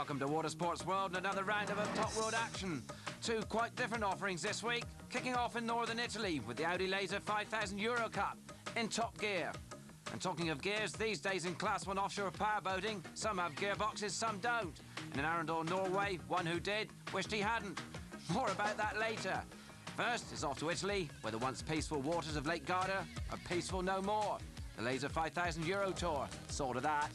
Welcome to Watersports World and another round of top road action. Two quite different offerings this week, kicking off in northern Italy with the Audi Laser 5000 Euro Cup in top gear. And talking of gears, these days in Class 1 offshore powerboating, some have gearboxes, some don't. In Arendal, Norway, one who did wished he hadn't. More about that later. First is off to Italy, where the once peaceful waters of Lake Garda are peaceful no more. The Laser 5000 Euro Tour, sort of that.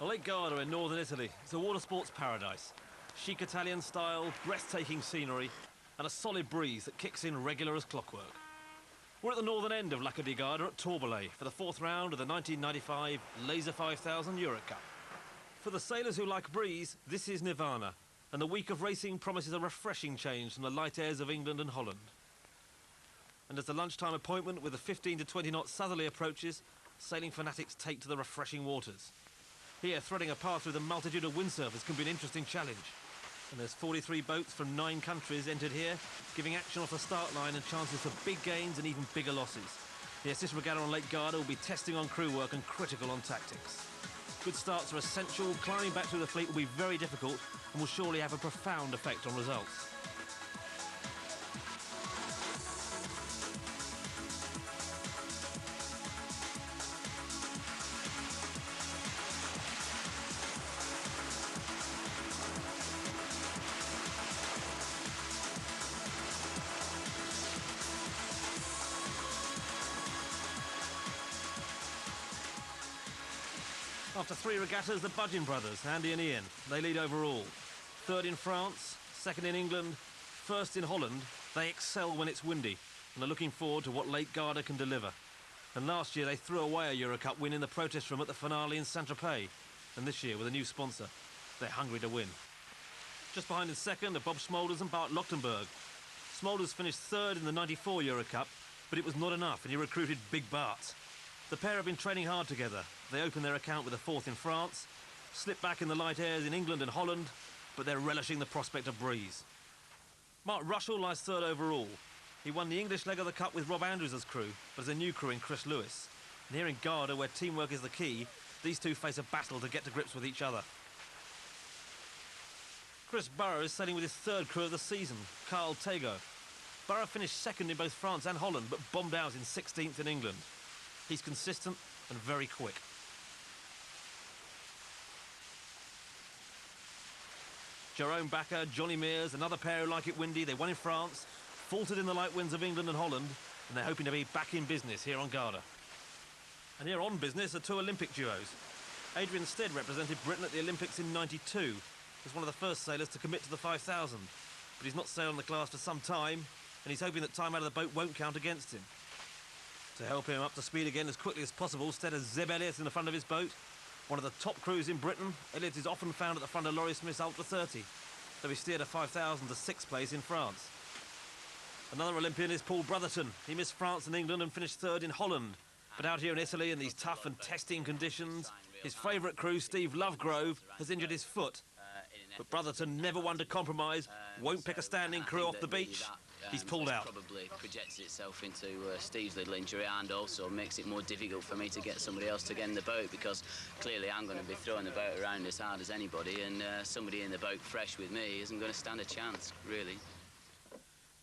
Lake Garda in northern Italy is a water sports paradise. Chic Italian style, breathtaking scenery, and a solid breeze that kicks in regular as clockwork. We're at the northern end of Lac di Garda at Torbole for the fourth round of the 1995 Laser 5000 Euro Cup. For the sailors who like breeze, this is nirvana, and the week of racing promises a refreshing change from the light airs of England and Holland. And as the lunchtime appointment with the 15 to 20 knot southerly approaches, sailing fanatics take to the refreshing waters. Here, threading a path through the multitude of windsurfers can be an interesting challenge. And there's 43 boats from 9 countries entered here, giving action off the start line and chances for big gains and even bigger losses. Yes, this regatta on Lake Garda will be testing on crew work and critical on tactics. Good starts are essential, climbing back through the fleet will be very difficult and will surely have a profound effect on results. After 3 regattas, the Budgeon brothers, Andy and Ian, they lead overall. Third in France, second in England, first in Holland. They excel when it's windy and are looking forward to what Lake Garda can deliver. And last year they threw away a Euro Cup win in the protest room at the finale in Saint-Tropez. And this year, with a new sponsor, they're hungry to win. Just behind in second are Bob Smulders and Bart Lochtenberg. Smulders finished third in the 94 Euro Cup, but it was not enough and he recruited Big Bart. The pair have been training hard together. They opened their account with a fourth in France, slipped back in the light airs in England and Holland, but they're relishing the prospect of breeze. Mark Russell lies third overall. He won the English leg of the Cup with Rob Andrews' crew, but as a new crew in Chris Lewis. And here in Garda, where teamwork is the key, these two face a battle to get to grips with each other. Chris Burrow is sailing with his third crew of the season, Carl Tego. Burrow finished second in both France and Holland, but bombed out in 16th in England. He's consistent and very quick. Jerome Backer, Johnny Mears, another pair who like it windy. They won in France, faltered in the light winds of England and Holland, and they're hoping to be back in business here on Garda. And here on business are 2 Olympic duos. Adrian Stead represented Britain at the Olympics in '92. Was one of the first sailors to commit to the 5,000. But he's not sailing the class for some time, and he's hoping that time out of the boat won't count against him. To help him up to speed again as quickly as possible, Stead has Zeb Elliott in the front of his boat. One of the top crews in Britain, Elliott is often found at the front of Laurie Smith's Ultra 30, though he steered a 5,000 to 6th place in France. Another Olympian is Paul Brotherton. He missed France and England and finished third in Holland. But out here in Italy in these tough and testing conditions, his favourite crew, Steve Lovegrove, has injured his foot. But Brotherton, never one to compromise, won't pick a standing crew off the beach. He's pulled out. Probably projects itself into Steve's little injury and also makes it more difficult for me to get somebody else to get in the boat because clearly I'm going to be throwing the boat around as hard as anybody and somebody in the boat fresh with me isn't going to stand a chance, really.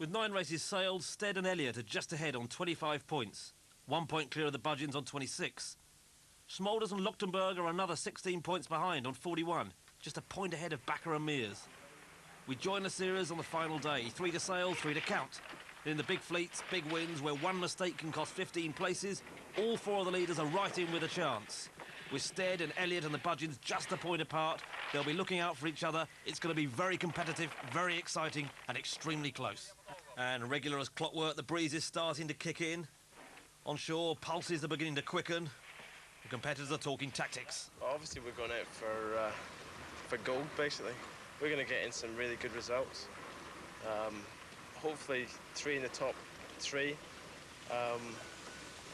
With 9 races sailed, Stead and Elliott are just ahead on 25 points. 1 point clear of the Budgeons on 26. Smulders and Lochtenberg are another 16 points behind on 41, just a point ahead of Backer and Mears. We join the series on the final day, 3 to sail, 3 to count. In the big fleets, big winds, where one mistake can cost 15 places, all 4 of the leaders are right in with a chance. With Stead and Elliott and the Budgeons just a point apart, they'll be looking out for each other. It's going to be very competitive, very exciting and extremely close. And regular as clockwork, the breeze is starting to kick in. On shore, pulses are beginning to quicken. The competitors are talking tactics. Obviously, we're going out for gold, basically. We're going to get in some really good results. Hopefully 3 in the top 3.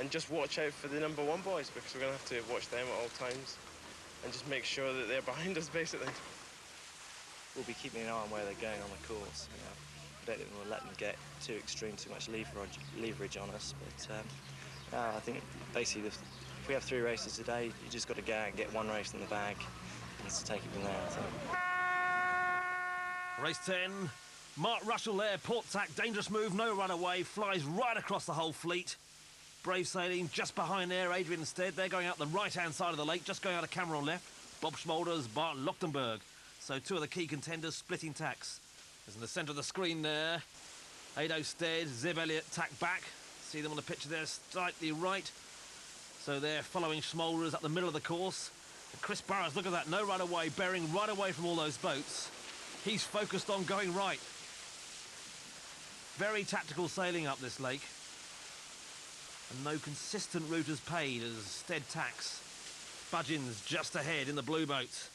And just watch out for the #1 boys, because we're going to have to watch them at all times and just make sure that they're behind us, basically. We'll be keeping an eye on where they're going on the course. You know, I don't think we'll let them get too extreme, too much leverage on us. But I think basically if we have 3 races today, you just got to go out and get 1 race in the bag and just take it from there, I think. Race 10. Mark Russell there, port tack, dangerous move, no runaway, flies right across the whole fleet. Brave sailing just behind there, Adrian Stead. They're going out the right-hand side of the lake, just going out of camera on left. Bob Schmolders, Bart Lochtenberg. So 2 of the key contenders splitting tacks. There's in the centre of the screen there. Ado Stead, Zeb Elliott tack back. See them on the picture there, slightly right. So they're following Schmolders up the middle of the course. And Chris Burrows, look at that, no runaway, bearing right away from all those boats. He's focused on going right. Very tactical sailing up this lake. And no consistent route has paid as Stead tacks. Budgeons just ahead in the blue boat.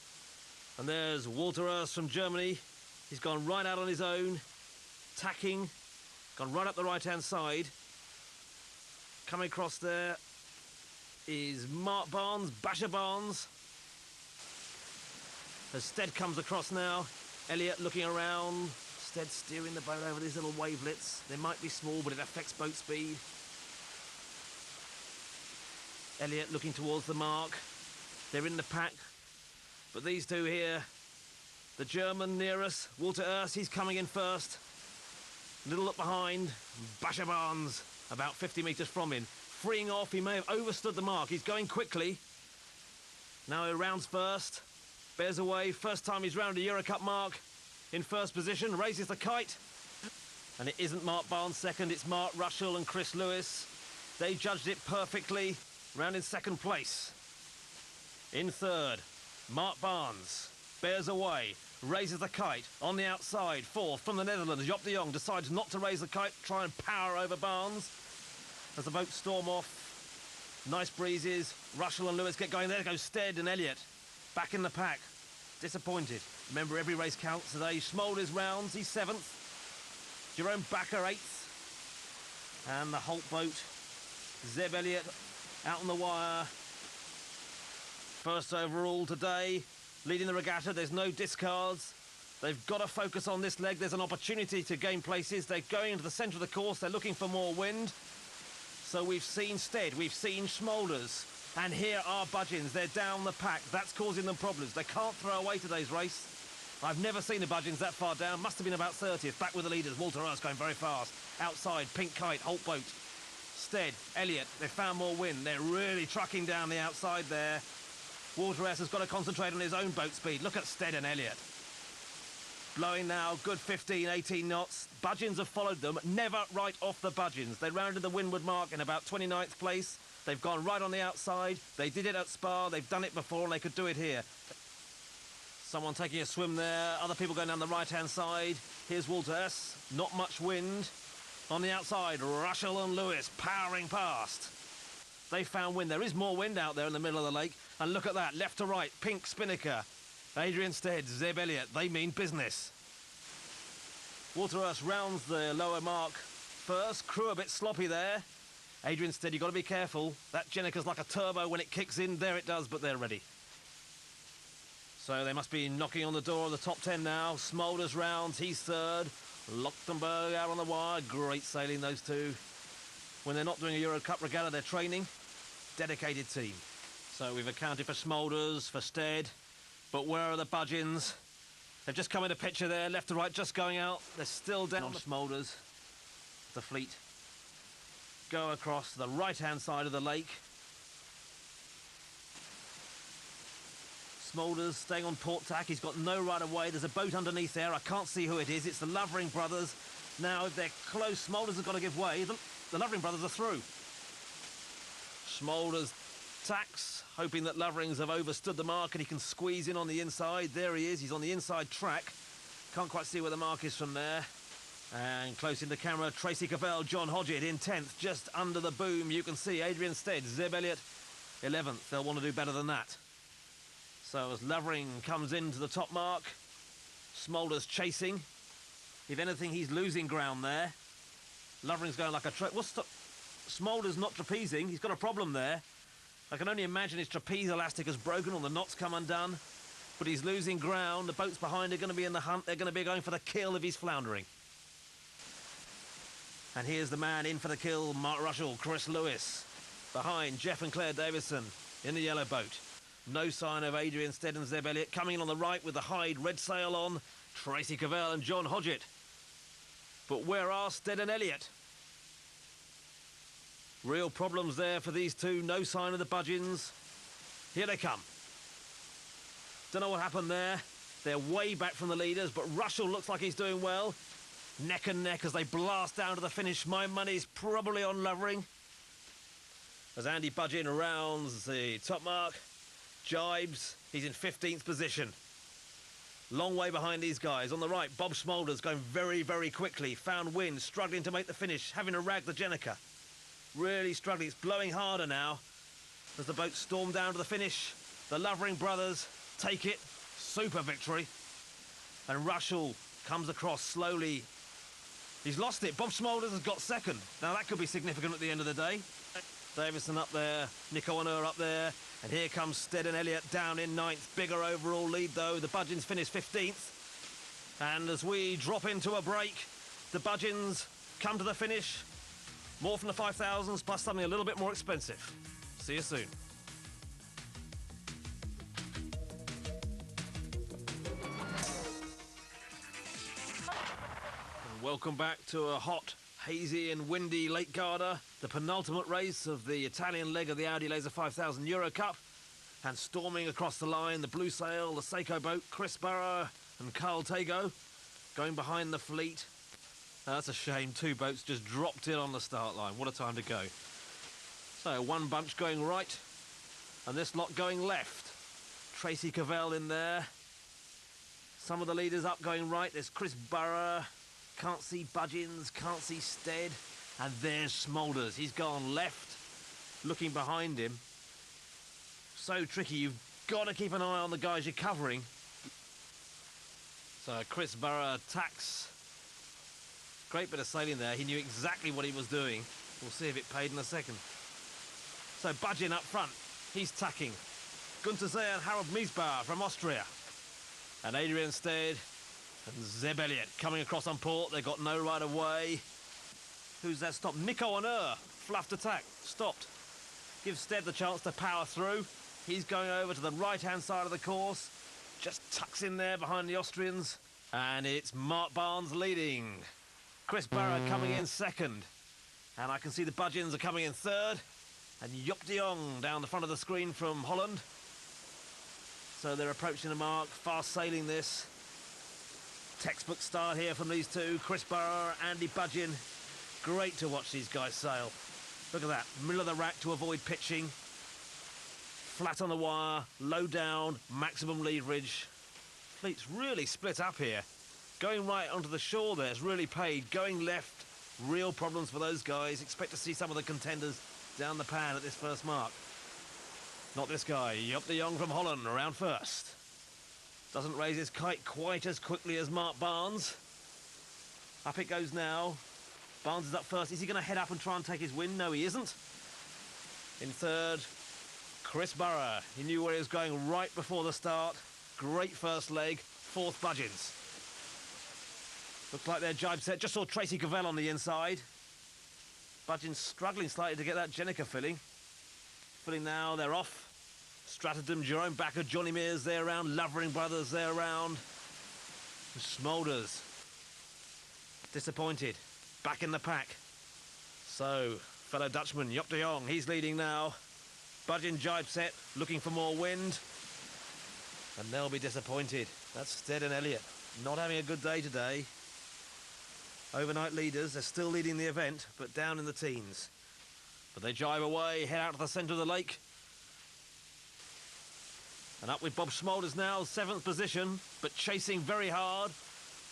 And there's Walter Urs from Germany. He's gone right out on his own, tacking, gone right up the right-hand side. Coming across there is Mark Barnes, Basher Barnes. As Stead comes across now, Elliott looking around. Stead steering the boat over these little wavelets. They might be small, but it affects boat speed. Elliott looking towards the mark. They're in the pack. But these 2 here, the German near us, Walter Urs, he's coming in first. Little up behind, Basher Barnes, about 50 metres from him. Freeing off, he may have overstood the mark. He's going quickly. Now he rounds first. Bears away, first time he's rounded a Euro Cup mark. In first position, raises the kite. And it isn't Mark Barnes second, it's Mark Russell and Chris Lewis. They judged it perfectly, round in second place. In third, Mark Barnes bears away, raises the kite on the outside. Fourth from the Netherlands, Job de Jong decides not to raise the kite, try and power over Barnes. As the boats storm off, nice breezes, Russell and Lewis get going. There goes Stead and Elliott, back in the pack. Disappointed. Remember, every race counts today. Schmolders rounds, he's 7th. Jerome Backer 8th. And the Holt boat, Zeb Elliott out on the wire. First overall today, leading the regatta. There's no discards. They've got to focus on this leg. There's an opportunity to gain places. They're going into the centre of the course. They're looking for more wind. So we've seen Stead, we've seen Schmolders. And here are Budgeons. They're down the pack. That's causing them problems. They can't throw away today's race. I've never seen the Budgeons that far down. Must have been about 30th. Back with the leaders. Walter Urs going very fast. Outside, Pink Kite, Holt boat. Stead, Elliott. They found more wind. They're really trucking down the outside there. Walter Urs has got to concentrate on his own boat speed. Look at Stead and Elliott. Blowing now, good 15, 18 knots. Budgeons have followed them. Never right off the Budgeons. They rounded the windward mark in about 29th place. They've gone right on the outside. They did it at Spa. They've done it before, and they could do it here. Someone taking a swim there. Other people going down the right-hand side. Here's Walter Urs. Not much wind. On the outside, Russell and Lewis powering past. They found wind. There is more wind out there in the middle of the lake. And look at that, left to right, Pink Spinnaker. Adrian Stead, Zeb Elliott. They mean business. Walter Urs rounds the lower mark first. Crew a bit sloppy there. Adrian Stead, you've got to be careful. That Jenniker's like a turbo when it kicks in. There it does, but they're ready. So they must be knocking on the door of the top 10 now. Schmolders rounds, he's third. Lochtenberg out on the wire. Great sailing, those 2. When they're not doing a Euro Cup regatta, they're training. Dedicated team. So we've accounted for Schmolders, for Stead. But where are the Budgeons? They've just come into picture there, left to right, just going out. They're still down on Schmolders. The fleet go across the right-hand side of the lake. Schmolders staying on port tack. He's got no right of way. There's a boat underneath there. I can't see who it is. It's the Lovering brothers. Now, if they're close, Schmolders have got to give way. The Lovering brothers are through. Schmolders tacks, hoping that Loverings have overstood the mark and he can squeeze in on the inside. There he is. He's on the inside track. Can't quite see where the mark is from there. And close in the camera, Tracy Cavell, John Hodgett in 10th, just under the boom. You can see Adrian Stead, Zeb Elliott, 11th. They'll want to do better than that. So as Lovering comes into the top mark, Smolder's chasing. If anything, he's losing ground there. Lovering's going like a... Smolder's not trapezing. He's got a problem there. I can only imagine his trapeze elastic has broken or the knots come undone. But he's losing ground. The boats behind are going to be in the hunt. They're going to be going for the kill if he's floundering. And here's the man in for the kill, Mark Russell, Chris Lewis. Behind, Jeff and Claire Davison in the yellow boat. No sign of Adrian Stead and Zeb Elliott. Coming in on the right with the hide red sail on, Tracy Cavell and John Hodgett. But where are Stead and Elliott? Real problems there for these two. No sign of the Budgeons. Here they come. Don't know what happened there. They're way back from the leaders, but Russell looks like he's doing well. Neck and neck as they blast down to the finish. My money's probably on Lovering. As Andy Budgeon rounds the top mark, jibes, he's in 15th position. Long way behind these guys. On the right, Bob Smolders going very, very quickly. Found wind, struggling to make the finish, having to rag the Jenica. Really struggling. It's blowing harder now as the boats storm down to the finish. The Lovering brothers take it. Super victory. And Russell comes across slowly. He's lost it. Bob Smolders has got second. Now that could be significant at the end of the day. Davison up there, Nico Honor up there, and here comes Stead and Elliott down in 9th. Bigger overall lead though. The Budgeons finish 15th. And as we drop into a break, the Budgeons come to the finish. More from the 5,000s, plus something a little bit more expensive. See you soon. Welcome back to a hot, hazy and windy Lake Garda, the penultimate race of the Italian leg of the Audi Laser 5000 Euro Cup. And storming across the line, the Blue Sail, the Seiko boat, Chris Burrow and Carl Tago going behind the fleet. That's a shame, two boats just dropped in on the start line. What a time to go. So one bunch going right and this lot going left. Tracy Cavell in there. Some of the leaders up going right. There's Chris Burrow. Can't see Budgeons, can't see Stead. And there's Smolders. He's gone left, looking behind him. So tricky. You've got to keep an eye on the guys you're covering. So Chris Burrow tacks. Great bit of sailing there. He knew exactly what he was doing. We'll see if it paid in a second. So Budgeon up front. He's tacking. Gunter Zeh and Harold Miesbauer from Austria. And Adrian Stead and Zeb Elliott coming across on port. They've got no right of way. Who's that stopped? Nico Honor. Fluffed attack. Stopped. Gives Stead the chance to power through. He's going over to the right-hand side of the course. Just tucks in there behind the Austrians. And it's Mark Barnes leading. Chris Burrow coming in second. And I can see the Budgeons are coming in third. And Joop de Jong down the front of the screen from Holland. So they're approaching the mark. Fast sailing this. Textbook start here from these two. Chris Burrow, Andy Budgeon. Great to watch these guys sail. Look at that. Middle of the rack to avoid pitching. Flat on the wire. Low down. Maximum leverage. Fleet's really split up here. Going right onto the shore there is really paid. Going left, real problems for those guys. Expect to see some of the contenders down the pan at this first mark. Not this guy. Joop de Jong from Holland around first. Doesn't raise his kite quite as quickly as Mark Barnes. Up it goes now. Barnes is up first. Is he going to head up and try and take his win? No, he isn't. In third, Chris Burrow. He knew where he was going right before the start. Great first leg. Fourth, Budgeons. Looks like their jibe set. Just saw Tracy Cavell on the inside. Budgeons struggling slightly to get that Jenica filling. Filling now, they're off. Stratton, Jerome Backer, Johnny Mears there around. Lovering Brothers there around. Smolders. Disappointed. Back in the pack. So, fellow Dutchman, Joop de Jong, he's leading now. Budgeon jibe set, looking for more wind. And they'll be disappointed. That's Stead and Elliott. Not having a good day today. Overnight leaders, they're still leading the event, but down in the teens. But they jibe away, head out to the centre of the lake. And up with Bob Smolders now, 7th position, but chasing very hard.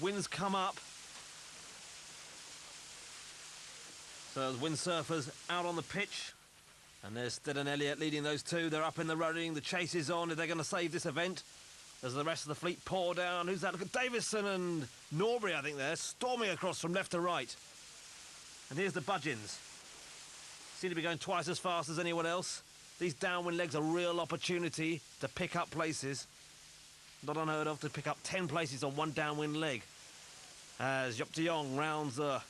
Winds come up. So as windsurfers out on the pitch. And there's Stead and Elliott leading those two. They're up in the running. The chase is on. Are they going to save this event? As the rest of the fleet pour down. Who's that? Look at Davison and Norbury, I think they're storming across from left to right. And here's the Budgeons. Seem to be going twice as fast as anyone else. These downwind legs are a real opportunity to pick up places. Not unheard of to pick up 10 places on one downwind leg. As Yop de Jong rounds the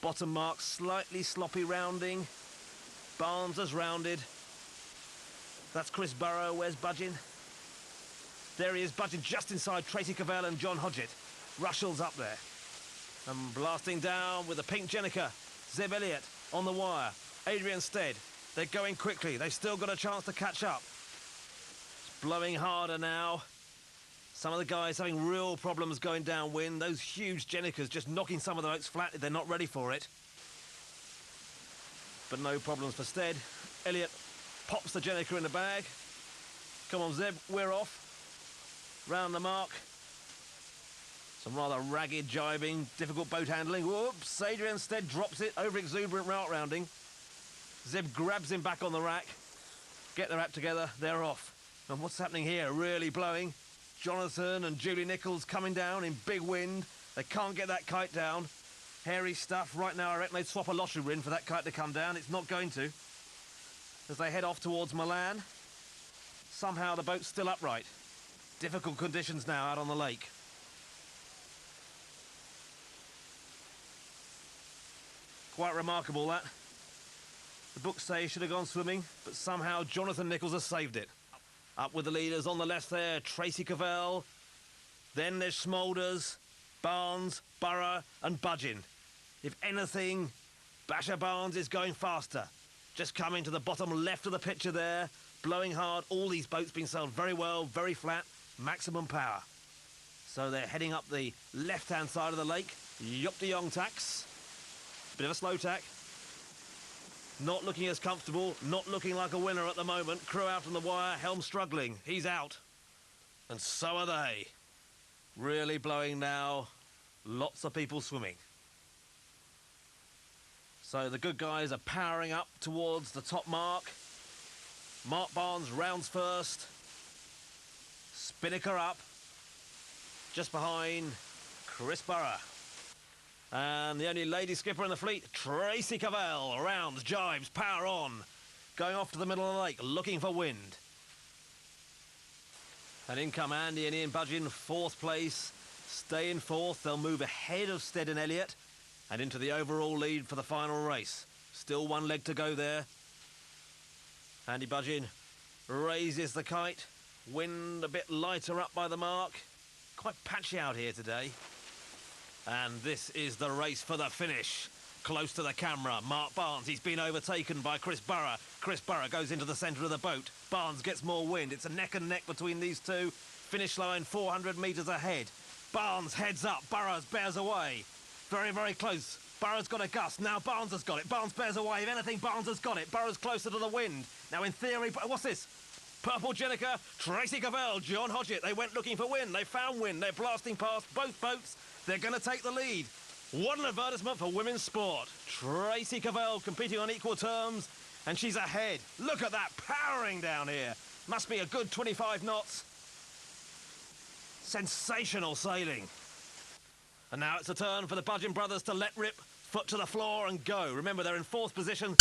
bottom mark, slightly sloppy rounding. Barnes has rounded. That's Chris Burrow. Where's Budgeon? There he is, Budgeon just inside Tracy Cavell and John Hodgett. Russell's up there. And blasting down with the pink Jenica. Zeb Elliott on the wire. Adrian Stead. They're going quickly. They've still got a chance to catch up. It's blowing harder now. Some of the guys having real problems going downwind. Those huge Jenicas just knocking some of the boats flat if they're not ready for it. But no problems for Stead. Elliott pops the Jenica in the bag. Come on, Zeb, we're off. Round the mark. Some rather ragged jibing, difficult boat handling. Whoops, Adrian Stead drops it, over-exuberant route rounding. Zeb grabs him back on the rack. Get their act together, they're off. And what's happening here? Really blowing. Jonathan and Julie Nichols coming down in big wind. They can't get that kite down. Hairy stuff. Right now, I reckon they'd swap a lottery win for that kite to come down. It's not going to. As they head off towards Milan, somehow the boat's still upright. Difficult conditions now out on the lake. Quite remarkable, that. The books say he should have gone swimming, but somehow Jonathan Nichols has saved it. Up with the leaders on the left there, Tracy Cavell. Then there's Smoulders, Barnes, Burrow and Budgeon. If anything, Basher Barnes is going faster. Just coming to the bottom left of the picture there, blowing hard. All these boats being sailed very well, very flat, maximum power. So they're heading up the left-hand side of the lake. Yop de Jong tacks. Bit of a slow tack. Not looking as comfortable, not looking like a winner at the moment. Crew out on the wire, helm struggling. He's out. And so are they. Really blowing now. Lots of people swimming. So the good guys are powering up towards the top mark. Mark Barnes rounds first. Spinnaker up. Just behind Chris Burrow. And the only lady skipper in the fleet, Tracy Cavell, rounds, jibes, power on. Going off to the middle of the lake, looking for wind. And in come Andy and Ian Budgeon, fourth place. Stay in fourth, they'll move ahead of Stead and Elliott and into the overall lead for the final race. Still one leg to go there. Andy Budgeon raises the kite. Wind a bit lighter up by the mark. Quite patchy out here today. And this is the race for the finish. Close to the camera, Mark Barnes. He's been overtaken by Chris Burrow. Chris Burrow goes into the centre of the boat. Barnes gets more wind. It's a neck and neck between these two. Finish line 400 metres ahead. Barnes heads up. Burrows bears away. Very, very close. Burrows got a gust. Now Barnes has got it. Barnes bears away. If anything, Barnes has got it. Burrows closer to the wind. Now, in theory, what's this? Purple Jenica, Tracy Cavell, John Hodgett. They went looking for wind. They found wind. They're blasting past both boats. They're going to take the lead. What an advertisement for women's sport. Tracy Cavell competing on equal terms, and she's ahead. Look at that, powering down here. Must be a good 25 knots. Sensational sailing. And now it's a turn for the Budgeon brothers to let rip, foot to the floor and go. Remember, they're in fourth position.